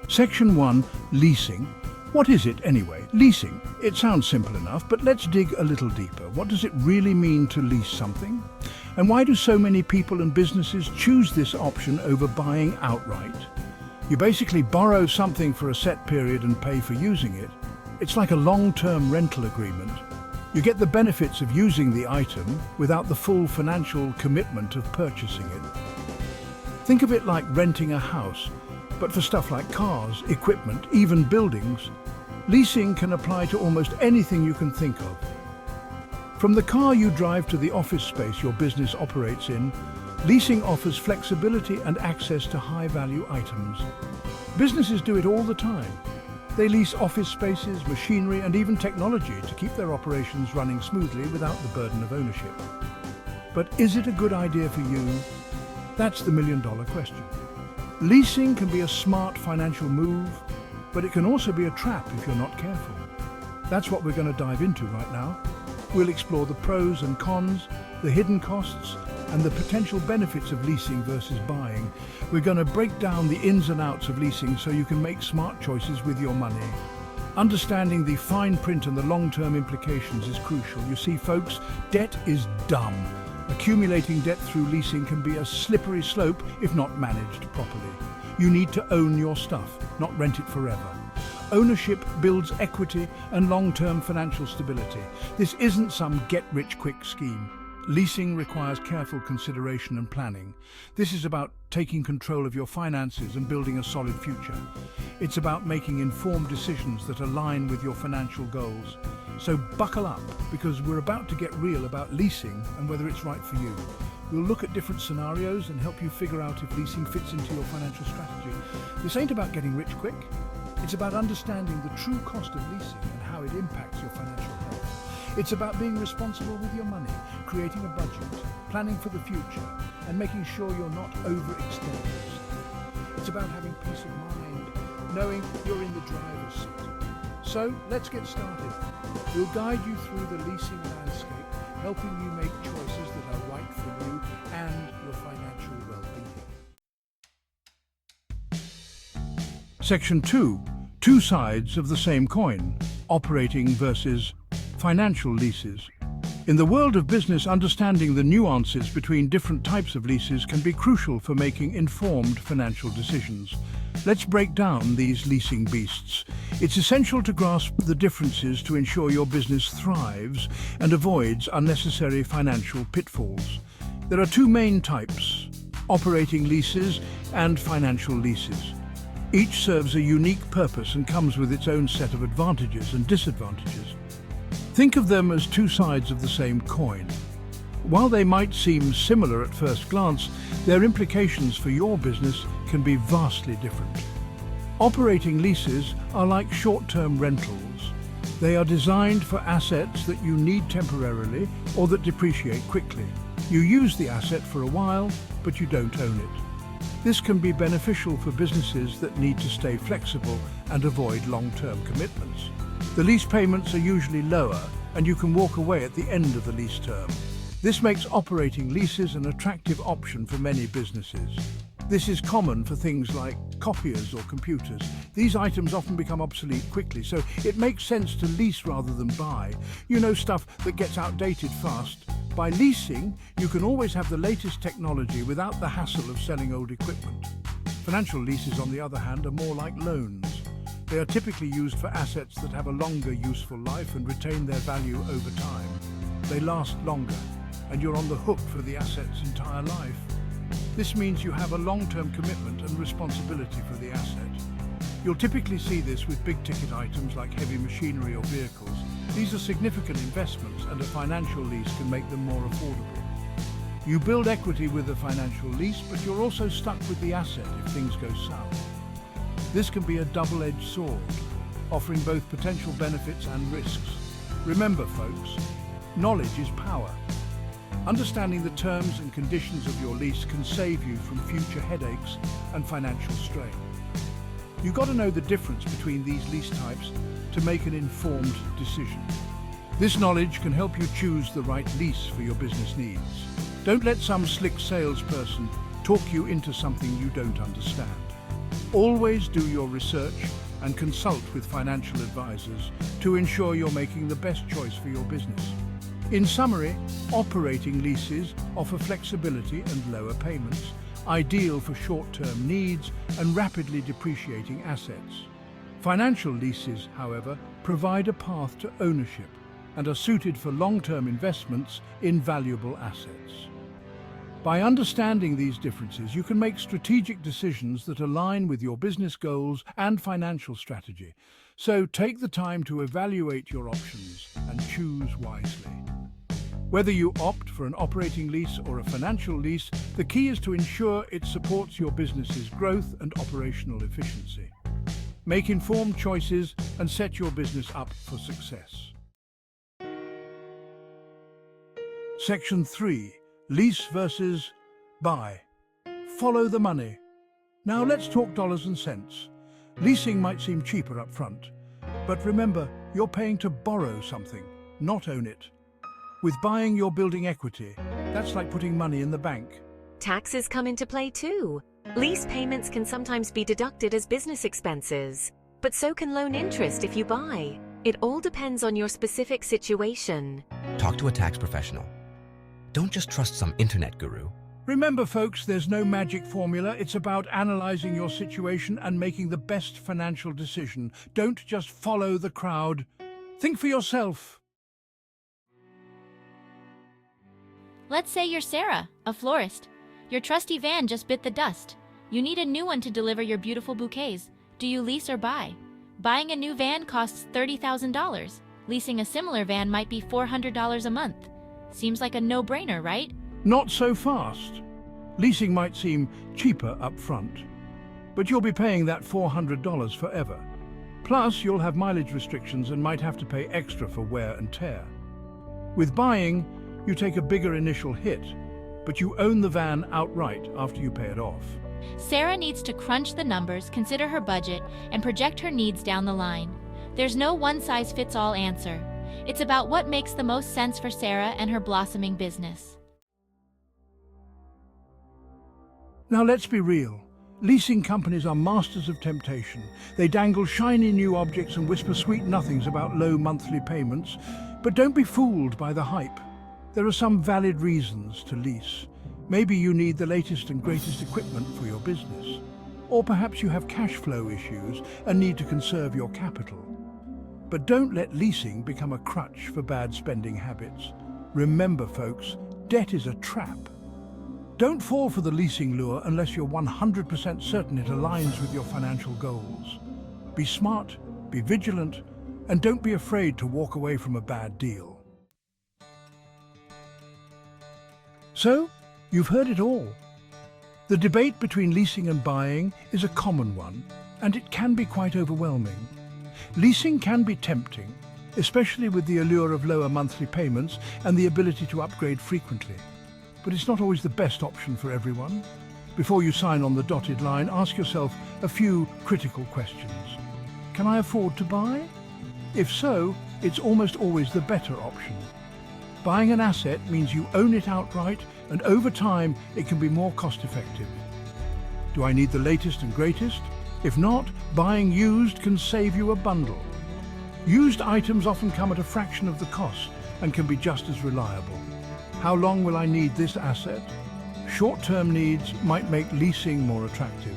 Section 1. Leasing. What is it anyway? Leasing. It sounds simple enough, but let's dig a little deeper. What does it really mean to lease something? And why do so many people and businesses choose this option over buying outright? You basically borrow something for a set period and pay for using it. It's like a long-term rental agreement. You get the benefits of using the item without the full financial commitment of purchasing it. Think of it like renting a house, but for stuff like cars, equipment, even buildings. Leasing can apply to almost anything you can think of. From the car you drive to the office space your business operates in, leasing offers flexibility and access to high-value items. Businesses do it all the time. They lease office spaces, machinery, and even technology to keep their operations running smoothly without the burden of ownership. But is it a good idea for you? That's the million-dollar question. Leasing can be a smart financial move, but it can also be a trap if you're not careful. That's what we're going to dive into right now. We'll explore the pros and cons, the hidden costs, and the potential benefits of leasing versus buying. We're going to break down the ins and outs of leasing so you can make smart choices with your money. Understanding the fine print and the long-term implications is crucial. You see, folks, debt is dumb. Accumulating debt through leasing can be a slippery slope if not managed properly. You need to own your stuff, not rent it forever. Ownership builds equity and long-term financial stability. This isn't some get-rich-quick scheme. Leasing requires careful consideration and planning. This is about taking control of your finances and building a solid future. It's about making informed decisions that align with your financial goals. So buckle up, because we're about to get real about leasing and whether it's right for you. We'll look at different scenarios and help you figure out if leasing fits into your financial strategy. This ain't about getting rich quick. It's about understanding the true cost of leasing and how it impacts your financial health. It's about being responsible with your money, creating a budget, planning for the future, and making sure you're not overextending yourself. It's about having peace of mind, knowing you're in the driver's seat. So let's get started. We'll guide you through the leasing landscape, helping you make choices that are right for you and your financial well-being. Section 2. Two sides of the same coin. Operating versus financial leases. In the world of business, understanding the nuances between different types of leases can be crucial for making informed financial decisions. Let's break down these leasing beasts. It's essential to grasp the differences to ensure your business thrives and avoids unnecessary financial pitfalls. There are two main types: operating leases and financial leases. Each serves a unique purpose and comes with its own set of advantages and disadvantages. Think of them as two sides of the same coin. While they might seem similar at first glance, their implications for your business can be vastly different. Operating leases are like short-term rentals. They are designed for assets that you need temporarily or that depreciate quickly. You use the asset for a while, but you don't own it. This can be beneficial for businesses that need to stay flexible and avoid long-term commitments. The lease payments are usually lower, and you can walk away at the end of the lease term. This makes operating leases an attractive option for many businesses. This is common for things like copiers or computers. These items often become obsolete quickly, so it makes sense to lease rather than buy. You know, stuff that gets outdated fast. By leasing, you can always have the latest technology without the hassle of selling old equipment. Financial leases, on the other hand, are more like loans. They are typically used for assets that have a longer useful life and retain their value over time. They last longer, and you're on the hook for the asset's entire life. This means you have a long-term commitment and responsibility for the asset. You'll typically see this with big-ticket items like heavy machinery or vehicles. These are significant investments, and a financial lease can make them more affordable. You build equity with a financial lease, but you're also stuck with the asset if things go south. This can be a double-edged sword, offering both potential benefits and risks. Remember, folks, knowledge is power. Understanding the terms and conditions of your lease can save you from future headaches and financial strain. You've got to know the difference between these lease types to make an informed decision. This knowledge can help you choose the right lease for your business needs. Don't let some slick salesperson talk you into something you don't understand. Always do your research and consult with financial advisors to ensure you're making the best choice for your business. In summary, operating leases offer flexibility and lower payments, ideal for short-term needs and rapidly depreciating assets. Financial leases, however, provide a path to ownership and are suited for long-term investments in valuable assets. By understanding these differences, you can make strategic decisions that align with your business goals and financial strategy. So take the time to evaluate your options and choose wisely. Whether you opt for an operating lease or a financial lease, the key is to ensure it supports your business's growth and operational efficiency. Make informed choices and set your business up for success. Section 3. Lease versus buy. Follow the money. Now let's talk dollars and cents. Leasing might seem cheaper up front, but remember, you're paying to borrow something, not own it. With buying, you're building equity. That's like putting money in the bank. Taxes come into play too. Lease payments can sometimes be deducted as business expenses, but so can loan interest if you buy. It all depends on your specific situation. Talk to a tax professional. Don't just trust some internet guru. Remember, folks, there's no magic formula. It's about analyzing your situation and making the best financial decision. Don't just follow the crowd. Think for yourself. Let's say you're Sarah, a florist. Your trusty van just bit the dust. You need a new one to deliver your beautiful bouquets. Do you lease or buy? Buying a new van costs $30,000. Leasing a similar van might be $400 a month. Seems like a no-brainer, right? Not so fast. Leasing might seem cheaper up front, but you'll be paying that $400 forever. Plus, you'll have mileage restrictions and might have to pay extra for wear and tear. With buying, you take a bigger initial hit, but you own the van outright after you pay it off. Sarah needs to crunch the numbers, consider her budget, and project her needs down the line. There's no one-size-fits-all answer. It's about what makes the most sense for Sarah and her blossoming business. Now let's be real. Leasing companies are masters of temptation. They dangle shiny new objects and whisper sweet nothings about low monthly payments. But don't be fooled by the hype. There are some valid reasons to lease. Maybe you need the latest and greatest equipment for your business. Or perhaps you have cash flow issues and need to conserve your capital. But don't let leasing become a crutch for bad spending habits. Remember, folks, debt is a trap. Don't fall for the leasing lure unless you're 100% certain it aligns with your financial goals. Be smart, be vigilant, and don't be afraid to walk away from a bad deal. So, you've heard it all. The debate between leasing and buying is a common one, and it can be quite overwhelming. Leasing can be tempting, especially with the allure of lower monthly payments and the ability to upgrade frequently. But it's not always the best option for everyone. Before you sign on the dotted line, ask yourself a few critical questions. Can I afford to buy? If so, it's almost always the better option. Buying an asset means you own it outright, and over time it can be more cost-effective. Do I need the latest and greatest? If not, buying used can save you a bundle. Used items often come at a fraction of the cost and can be just as reliable. How long will I need this asset? Short-term needs might make leasing more attractive.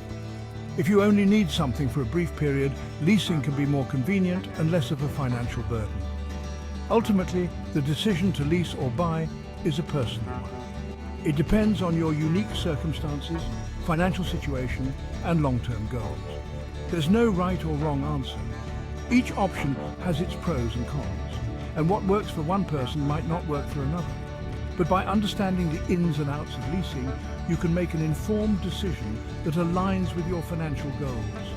If you only need something for a brief period, leasing can be more convenient and less of a financial burden. Ultimately, the decision to lease or buy is a personal one. It depends on your unique circumstances, financial situation, and long-term goals. There's no right or wrong answer. Each option has its pros and cons, and what works for one person might not work for another. But by understanding the ins and outs of leasing, you can make an informed decision that aligns with your financial goals.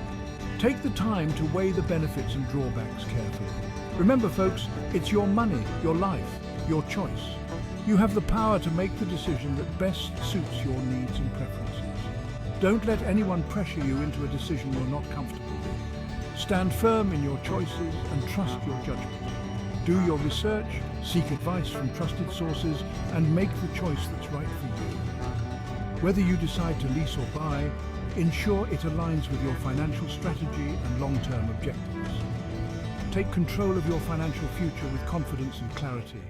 Take the time to weigh the benefits and drawbacks carefully. Remember, folks, it's your money, your life, your choice. You have the power to make the decision that best suits your needs and preferences. Don't let anyone pressure you into a decision you're not comfortable with. Stand firm in your choices and trust your judgment. Do your research, seek advice from trusted sources, and make the choice that's right for you. Whether you decide to lease or buy, Ensure it aligns with your financial strategy and long-term objectives. Take control of your financial future with confidence and clarity.